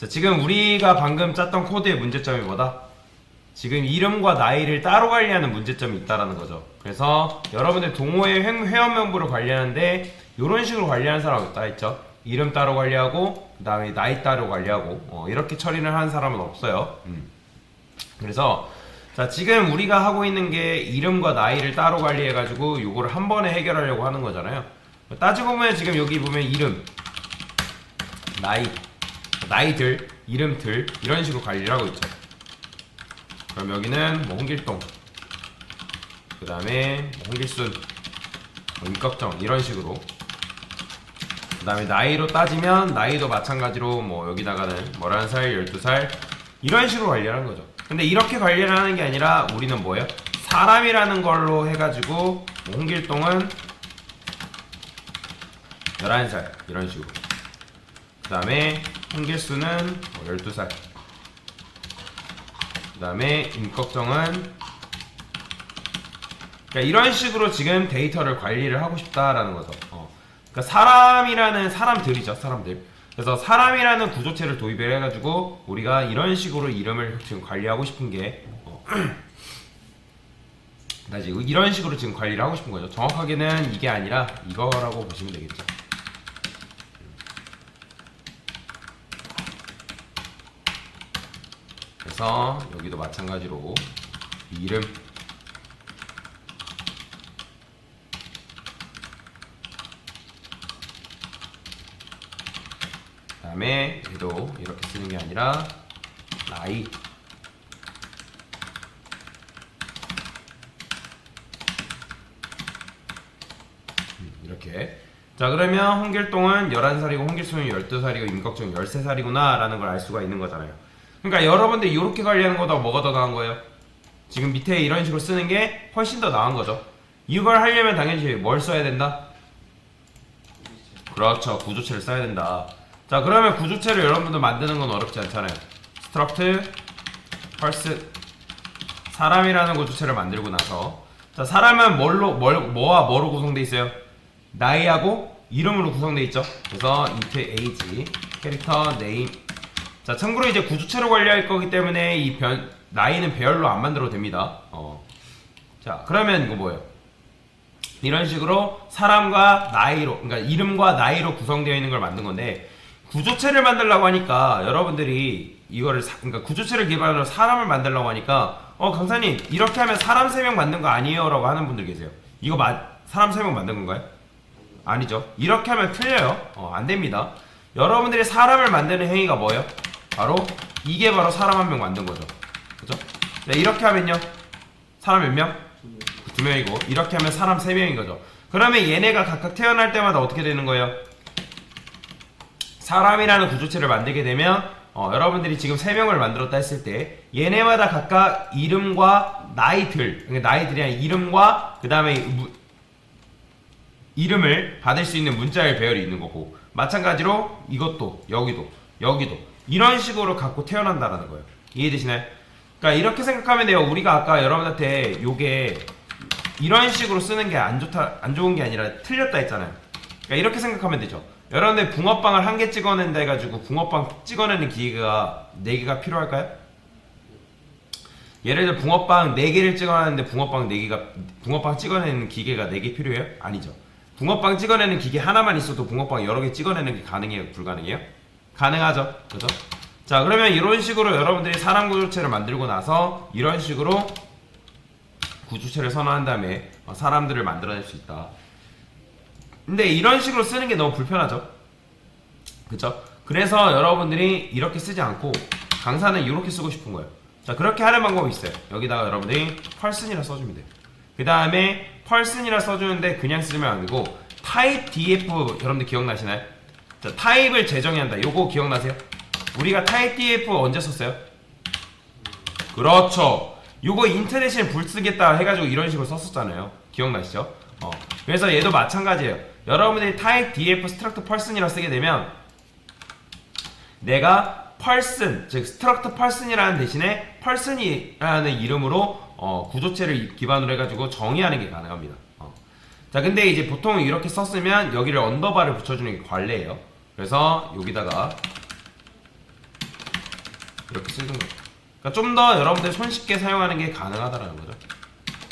자, 지금 우리가 방금 짰던 코드의 문제점이 뭐다? 지금 이름과 나이를 따로 관리하는 문제점이 있다라는 거죠. 그래서 여러분들 동호회 회원 명부를 관리하는데 이런 식으로 관리하는 사람이 있다 했죠. 이름 따로 관리하고 그 다음에 나이 따로 관리하고 이렇게 처리를 하는 사람은 없어요. 그래서 자, 지금 우리가 하고 있는 게 이름과 나이를 따로 관리해가지고 요거를 한 번에 해결하려고 하는 거잖아요. 따지고 보면 지금 여기 보면 이름, 나이들, 이름들 이런 식으로 관리를 하고 있죠. 그럼 여기는 뭐 홍길동, 그 다음에 뭐 홍길순, 뭐 임꺽정 이런 식으로. 그 다음에 나이로 따지면 나이도 마찬가지로 뭐 여기다가는 11살, 12살 이런 식으로 관리를 하는 거죠. 근데 이렇게 관리를 하는 게 아니라 우리는 뭐예요? 사람이라는 걸로 해가지고 뭐 홍길동은 11살 이런 식으로. 그 다음에 홍길수는 뭐 12살. 그 다음에 임꺽정은 그러니까 이런 식으로 지금 데이터를 관리를 하고 싶다라는 거죠. 그러니까 사람이라는 사람들이죠, 사람들. 그래서 사람이라는 구조체를 도입을 해가지고 우리가 이런 식으로 이름을 지금 관리하고 싶은 게 이런 식으로 지금 관리를 하고 싶은 거죠. 정확하게는 이게 아니라 이거라고 보시면 되겠죠. 그래서 여기도 마찬가지로 이름, 그 다음에 얘도 이렇게 쓰는 게 아니라 나이, 이렇게. 자, 그러면 홍길동은 11살이고 홍길수는 12살이고 임꺽정은 13살이구나 라는 걸 알 수가 있는 거잖아요. 그러니까 여러분들이 이렇게 관리하는 거보다 뭐가 더 나은 거예요? 지금 밑에 이런 식으로 쓰는 게 훨씬 더 나은 거죠. 이걸 하려면 당연히 뭘 써야 된다? 그렇죠, 구조체를 써야 된다. 자, 그러면 구조체를 여러분들 만드는 건 어렵지 않잖아요. struct person 사람이라는 구조체를 만들고 나서 자, 사람은 뭐와 뭐로 구성되어 있어요? 나이하고 이름으로 구성되어 있죠. 그래서 int age 캐릭터 name. 자, 참고로 이제 구조체로 관리할 거기 때문에 이 나이는 배열로 안 만들어도 됩니다. 자, 그러면 이거 뭐예요? 이런 식으로 사람과 나이로, 그러니까 이름과 나이로 구성되어 있는 걸 만든 건데, 구조체를 만들려고 하니까 여러분들이 이거를 그러니까 구조체를 기반으로 사람을 만들려고 하니까 강사님 이렇게 하면 사람 3명 만든 거 아니에요? 라고 하는 분들 계세요. 이거 사람 3명 만든 건가요? 아니죠. 이렇게 하면 틀려요. 안 됩니다. 여러분들이 사람을 만드는 행위가 뭐예요? 바로 이게 바로 사람 1명 만든 거죠. 그죠? 네, 이렇게 하면요. 사람 몇 명? 2명이고 이렇게 하면 사람 3명인 거죠. 그러면 얘네가 각각 태어날 때마다 어떻게 되는 거예요? 사람이라는 구조체를 만들게 되면 여러분들이 지금 3명을 만들었다 했을 때 얘네마다 각각 이름과 나이들, 그러니까 나이들이 아니라 이름과 그 다음에 이름을 받을 수 있는 문자열 배열이 있는 거고, 마찬가지로 이것도 여기도 이런 식으로 갖고 태어난다라는 거예요. 이해되시나요? 그러니까 이렇게 생각하면 돼요. 우리가 아까 여러분한테 요게 이런 식으로 쓰는 게 안 좋은 게 아니라 틀렸다 했잖아요. 그러니까 이렇게 생각하면 되죠. 여러분들 붕어빵을 1개 찍어낸다 해가지고 붕어빵 찍어내는 기계가 4개가 필요할까요? 예를 들어 붕어빵 4개를 찍어내는데 붕어빵 찍어내는 기계가 4개 필요해요? 아니죠. 붕어빵 찍어내는 기계 하나만 있어도 붕어빵 여러 개 찍어내는 게 가능해요? 불가능해요? 가능하죠. 그죠? 자, 그러면 이런 식으로 여러분들이 사람 구조체를 만들고 나서 이런 식으로 구조체를 선언한 다음에 사람들을 만들어낼 수 있다. 근데 이런 식으로 쓰는 게 너무 불편하죠. 그쵸? 그래서 여러분들이 이렇게 쓰지 않고 강사는 이렇게 쓰고 싶은 거예요. 자, 그렇게 하는 방법이 있어요. 여기다가 여러분들이 person이라 써주면 돼요. 그 다음에 person이라 써주는데 그냥 쓰면 안 되고 type df 여러분들 기억나시나요? 자, 타입을 재정해야 한다. 요거 기억나세요? 우리가 type df 언제 썼어요? 그렇죠. 요거 인터넷에 불 쓰겠다 해가지고 이런 식으로 썼었잖아요. 기억나시죠? 그래서 얘도 마찬가지예요. 여러분들이 type df struct person이라 쓰게 되면 내가 person, 즉 struct person이라는 대신에 person이라는 이름으로 구조체를 기반으로 해가지고 정의하는 게 가능합니다. 자, 근데 이제 보통 이렇게 썼으면 여기를 언더바를 붙여주는 게 관례예요. 그래서 여기다가 이렇게 쓰는 거죠. 그러니까 좀 더 여러분들 손쉽게 사용하는 게 가능하다라는 거죠.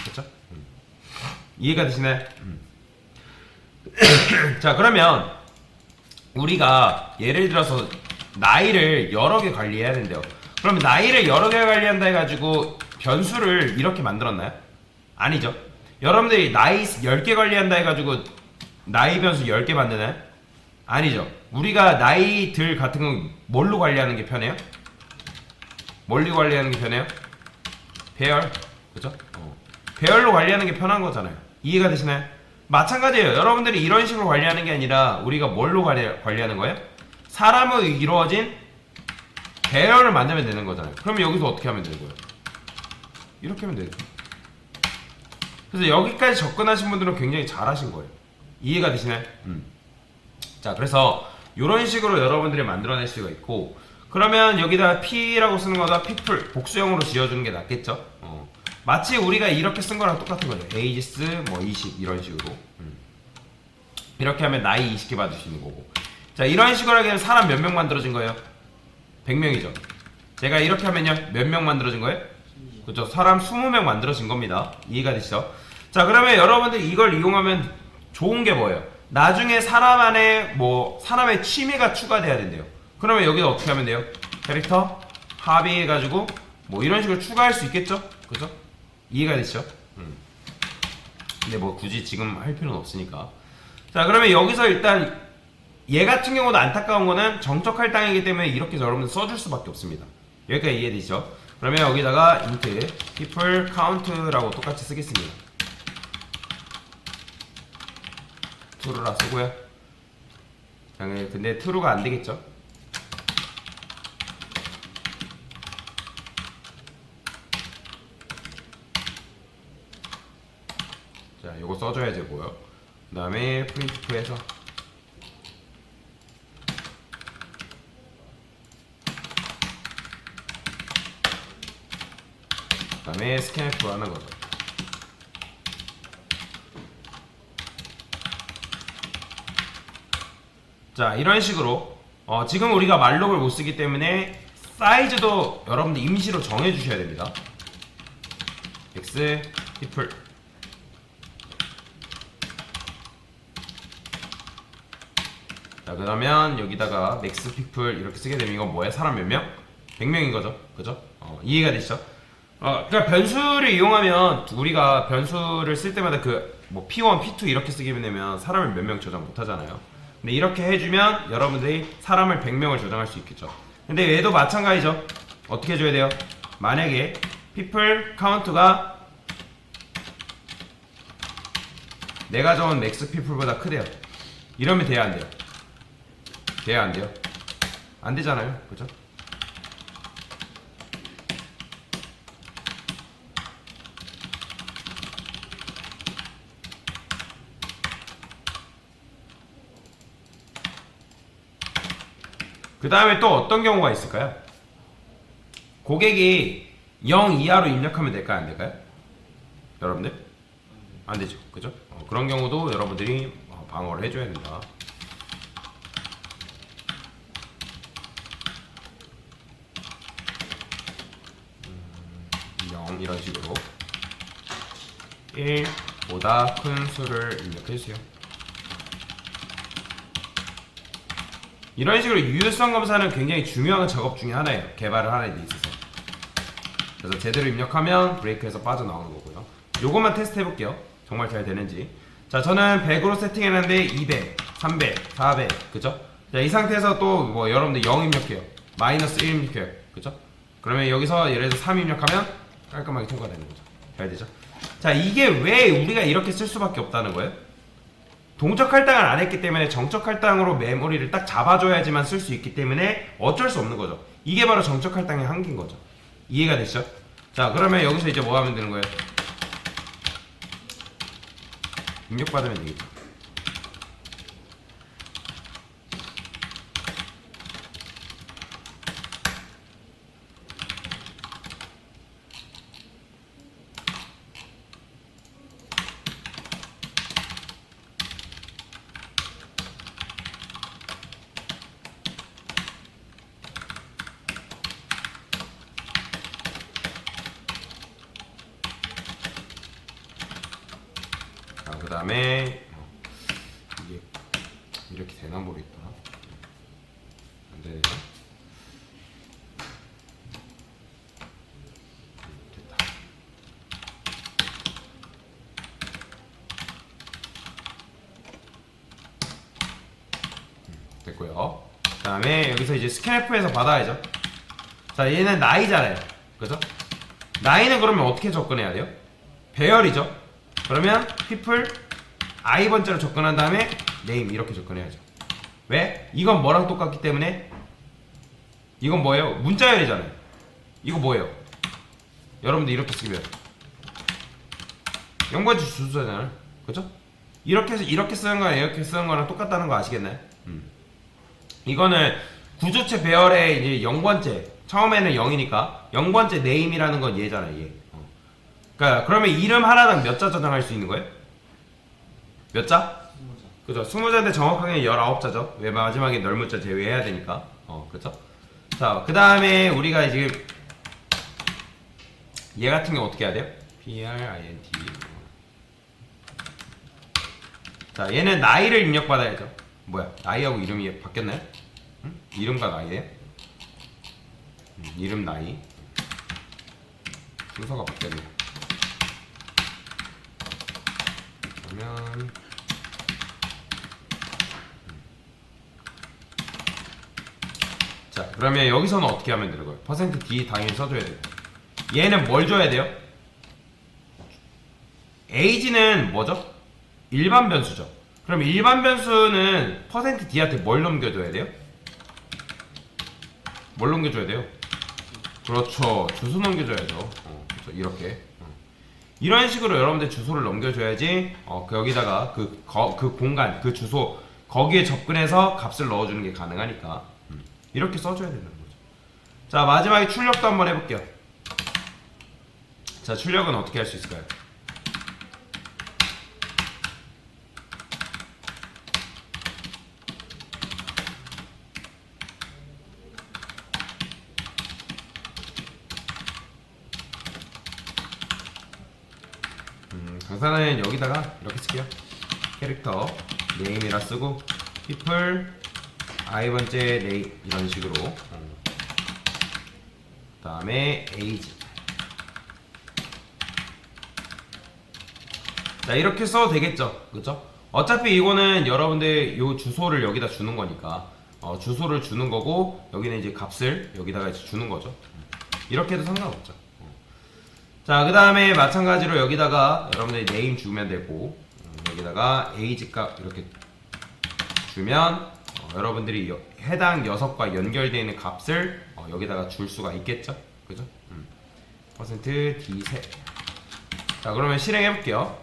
그렇죠? 이해가 되시나요? 자, 그러면 우리가 예를 들어서 나이를 여러 개 관리해야 된대요. 그러면 나이를 여러 개 관리한다 해가지고 변수를 이렇게 만들었나요? 아니죠. 여러분들이 나이 10개 관리한다 해가지고 나이 변수 10개 만드나요? 아니죠. 우리가 나이들 같은 건 뭘로 관리하는 게 편해요? 뭘로 관리하는 게 편해요? 배열. 그죠? 배열로 관리하는 게 편한 거잖아요. 이해가 되시나요? 마찬가지예요. 여러분들이 이런 식으로 관리하는 게 아니라 우리가 뭘로 관리하는 거예요? 사람으로 이루어진 배열을 만들면 되는 거잖아요. 그러면 여기서 어떻게 하면 되는 거예요? 이렇게 하면 되죠. 그래서 여기까지 접근하신 분들은 굉장히 잘하신 거예요. 이해가 되시나요? 자, 그래서 이런 식으로 여러분들이 만들어낼 수가 있고, 그러면 여기다 P라고 쓰는 거다 people 복수형으로 지어주는 게 낫겠죠? 마치 우리가 이렇게 쓴 거랑 똑같은 거죠. ages 뭐 20 이런 식으로. 이렇게 하면 나이 20개 받을 수 있는 거고. 자, 이런 식으로 하기에는 사람 몇 명 만들어진 거예요? 100명이죠. 제가 이렇게 하면요, 몇 명 만들어진 거예요? 그죠? 사람 20명 만들어진 겁니다. 이해가 되시죠? 자, 그러면 여러분들이 이걸 이용하면 좋은 게 뭐예요? 나중에 사람 안에 뭐 사람의 취미가 추가돼야 된대요. 그러면 여기서 어떻게 하면 돼요? 캐릭터 합의해가지고 뭐 이런 식으로 추가할 수 있겠죠? 그죠? 이해가 되시죠? 근데 뭐 굳이 지금 할 필요는 없으니까. 자, 그러면 여기서 일단 얘 같은 경우도 안타까운 거는 정적 할당이기 때문에 이렇게 여러분들 써줄 수밖에 없습니다. 여기까지 이해되시죠? 그러면 여기다가 int people count라고 똑같이 쓰겠습니다. true라 쓰고요. 근데 true가 안 되겠죠? 자, 요거 써줘야 되고요. 그 다음에 printf에서 그 다음에 scanf 하는 거죠. 자, 이런 식으로 지금 우리가 말록을 못 쓰기 때문에 사이즈도 여러분들 임시로 정해 주셔야 됩니다. x people 자, 그러면 여기다가 max people 이렇게 쓰게 되면 이건 뭐야? 사람 몇 명? 100명인 거죠. 그죠? 이해가 되시죠? 그러니까 변수를 이용하면 우리가 변수를 쓸 때마다 그 뭐 P1, P2 이렇게 쓰게 되면 사람을 몇 명 저장 못 하잖아요. 근데 이렇게 해주면 여러분들이 사람을 100명을 저장할 수 있겠죠. 근데 얘도 마찬가지죠. 어떻게 해줘야 돼요? 만약에 people count가 내가 적은 max people보다 크대요. 이러면 돼야 안 돼요? 돼야 안 돼요? 안 되잖아요. 그죠? 그 다음에 또 어떤 경우가 있을까요? 고객이 0 이하로 입력하면 될까요? 안 될까요? 여러분들? 안 되죠. 그죠? 그런 경우도 여러분들이 방어를 해줘야 된다. 0 이런 식으로 1보다 큰 수를 입력해주세요. 이런 식으로 유효성 검사는 굉장히 중요한 작업 중에 하나예요. 개발을 하는 데 있어서. 그래서 제대로 입력하면 브레이크에서 빠져나오는 거고요. 요것만 테스트 해볼게요. 정말 잘 되는지. 자, 저는 100으로 세팅해놨는데 200, 300, 400 그죠? 자, 이 상태에서 또 뭐 여러분들 0 입력해요. 마이너스 1 입력해요. 그죠? 그러면 여기서 예를 들어서 3 입력하면 깔끔하게 통과되는 거죠. 잘 되죠? 자, 이게 왜 우리가 이렇게 쓸 수밖에 없다는 거예요? 동적 할당을 안 했기 때문에 정적 할당으로 메모리를 딱 잡아줘야지만 쓸 수 있기 때문에 어쩔 수 없는 거죠. 이게 바로 정적 할당의 한계인 거죠. 이해가 되시죠? 자, 그러면 여기서 이제 뭐 하면 되는 거예요? 입력받으면 되겠죠. 다음에 이게 이렇게 되나 모르겠다. 안 되네요. 됐다. 됐고요. 그 다음에 여기서 이제 스캐프에서 받아야죠. 자, 얘는 나이잖아요. 그죠? 나이는 그러면 어떻게 접근해야 돼요? 배열이죠. 그러면 people I 번째로 접근한 다음에 name 이렇게 접근해야죠. 왜? 이건 뭐랑 똑같기 때문에. 이건 뭐예요? 문자열이잖아요. 이거 뭐예요? 여러분들 이렇게 쓰면 연관지 주소잖아요. 그죠? 이렇게 해서 이렇게 쓰는 거랑 이렇게 쓰는 거랑 똑같다는 거 아시겠나요? 이거는 구조체 배열의 이제 0번째, 처음에는 0이니까 0번째 name이라는 건 얘잖아요. 얘. 그러니까 그러면 이름 하나당 몇 자 저장할 수 있는 거예요? 몇 자? 20자. 그죠? 20자인데 정확하게 19자죠. 왜 마지막에 널문자 제외해야 되니까. 그죠? 자, 그 다음에 우리가 이제 얘 같은 경우 어떻게 해야 돼요? print. 자, 얘는 나이를 입력받아야죠. 뭐야? 나이하고 이름이 바뀌었나요? 응? 이름과 나이에요? 이름 나이. 순서가 바뀌었네. 그러면 자, 그러면 여기서는 어떻게 하면 되는 거예요? %d 당연히 써줘야 돼요. 얘는 뭘 줘야 돼요? age는 뭐죠? 일반 변수죠. 그럼 일반 변수는 %d한테 뭘 넘겨줘야 돼요? 뭘 넘겨줘야 돼요? 그렇죠. 주소 넘겨줘야죠. 그렇죠. 이렇게. 이런 식으로 여러분들 주소를 넘겨줘야지 여기다가 그 공간, 그 주소 거기에 접근해서 값을 넣어주는 게 가능하니까 이렇게 써줘야 되는 거죠. 자, 마지막에 출력도 한번 해볼게요. 자, 출력은 어떻게 할 수 있을까요? 강사는 여기다가 이렇게 쓸게요. 캐릭터 name이라 쓰고 people I 번째 name 이런 식으로 그 다음에 age. 자, 이렇게 써도 되겠죠. 그쵸? 어차피 이거는 여러분들 요 주소를 여기다 주는 거니까 주소를 주는 거고 여기는 이제 값을 여기다가 이제 주는 거죠. 이렇게 해도 상관없죠. 자, 그 다음에 마찬가지로 여기다가 여러분들이 name 주면 되고 여기다가 age 값 이렇게 주면 여러분들이 해당 녀석과 연결되어 있는 값을 여기다가 줄 수가 있겠죠. 그죠? %d3. 자, 그러면 실행해 볼게요.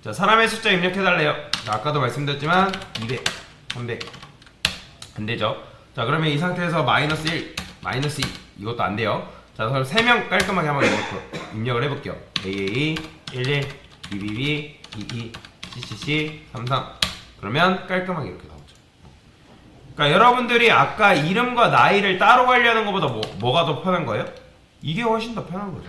자, 사람의 숫자 입력해달래요. 자, 아까도 말씀드렸지만 200, 300 안되죠. 자, 그러면 이 상태에서 -1, -2 이것도 안돼요. 자, 그럼 3명 깔끔하게 한번 입력을 해볼게요. AA, 11, BBB, 22, CCC, 33. 그러면 깔끔하게 이렇게 나오죠. 그러니까 여러분들이 아까 이름과 나이를 따로 관리하는 것보다 뭐가 더 편한 거예요? 이게 훨씬 더 편한 거죠.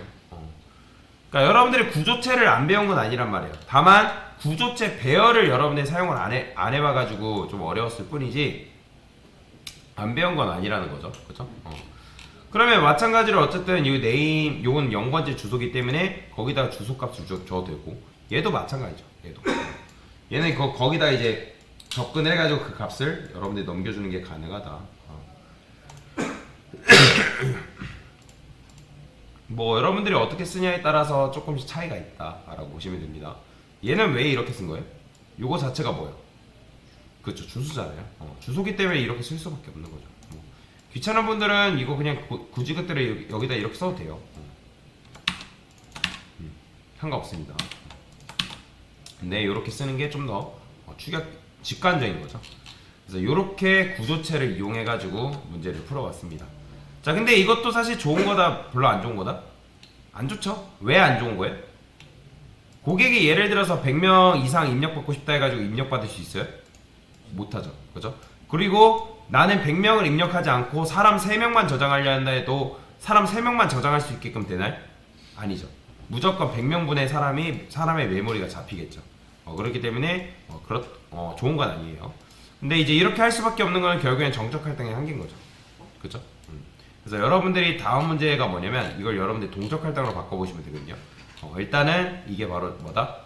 그러니까 여러분들이 구조체를 안 배운 건 아니란 말이에요. 다만 구조체 배열을 여러분들이 사용을 안 해봐가지고 좀 어려웠을 뿐이지 안 배운 건 아니라는 거죠. 그렇죠? 그러면 마찬가지로 어쨌든 이 name 요건 0번째 주소기 때문에 거기다가 주소값을 줘도 되고 얘도 마찬가지죠. 얘는 거기다 이제 접근해가지고 그 값을 여러분들이 넘겨주는 게 가능하다. 뭐 여러분들이 어떻게 쓰냐에 따라서 조금씩 차이가 있다라고 보시면 됩니다. 얘는 왜 이렇게 쓴 거예요? 요거 자체가 뭐예요? 그렇죠, 주소잖아요. 주소기 때문에 이렇게 쓸 수밖에 없는 거죠. 귀찮은 분들은 이거 그냥 굳이 그때를 여기다 이렇게 써도 돼요. 상관없습니다. 근데 이렇게 쓰는 게 좀 더 직관적인 거죠. 그래서 이렇게 구조체를 이용해 가지고 문제를 풀어봤습니다. 자, 근데 이것도 사실 좋은 거다 별로 안 좋은 거다? 안 좋죠? 왜 안 좋은 거예요? 고객이 예를 들어서 100명 이상 입력받고 싶다 해가지고 입력받을 수 있어요? 못하죠. 그죠? 그리고 나는 100명을 입력하지 않고 사람 3명만 저장하려 한다 해도 사람 3명만 저장할 수 있게끔 되나요? 아니죠. 무조건 100명분의 사람의 메모리가 잡히겠죠. 그렇기 때문에 좋은 건 아니에요. 근데 이제 이렇게 할 수밖에 없는 건 결국엔 정적 할당의 한계인 거죠. 그죠? 그래서 여러분들이 다음 문제가 뭐냐면 이걸 여러분들이 동적 할당으로 바꿔보시면 되거든요. 일단은 이게 바로 뭐다?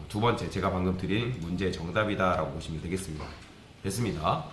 두 번째 제가 방금 드린 문제의 정답이다라고 보시면 되겠습니다. 됐습니다.